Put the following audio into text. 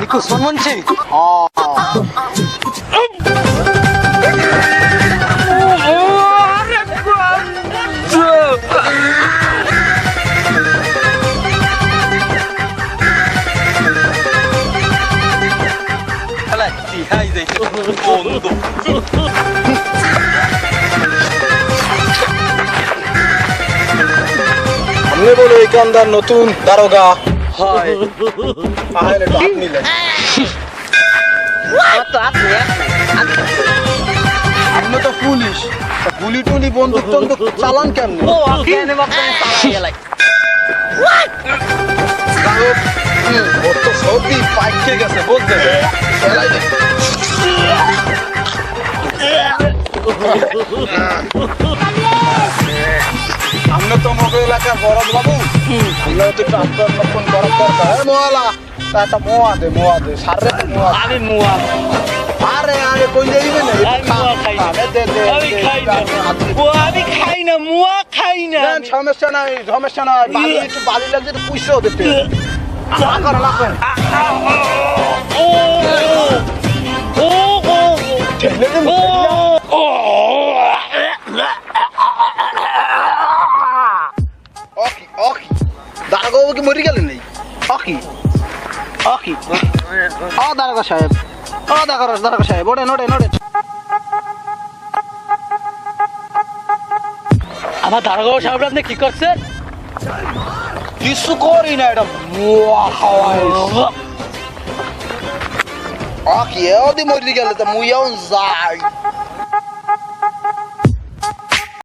নিকো শুনছি हमने बोले एकांदार नतून दारोगा हाय তাহলে তো আপনি নিলেন আপনি তো পুলিশ গুলি টুলি বন্দুক টন্দুক চালান কেমনে ওর তো সর্দি পাইকে গেছে বুঝতে ফেলাই দে আমরা তো মগে এলাকার বড়দ বাবু আমরা তো ট্রান্সফার লক্ষণ করার দরকার মোয়ালা তা একটা মোয়া দে সারে মোয়া আমি মুয়া আরে আরে কই যাইবে না আমি মুয়া খাই না দে আমি খাই না আমি খাই না মুয়া খাই না সমস্যা নাই বালি একটু বালি লাগছে তো পুইশাও দিতে লাগবে ও ও ও ঠেলে দে ওকে দারোগা কি মরে গেলেন নাই ওকে দারোগা সাহেব ওড়ে নোড়ে আমার দারোগা সাহেব আপনি কি করছেন কিছু করি না এটা মুয়া খাওয়াই ওকে ওদি মরে গেলে তো মুইয়াও যাই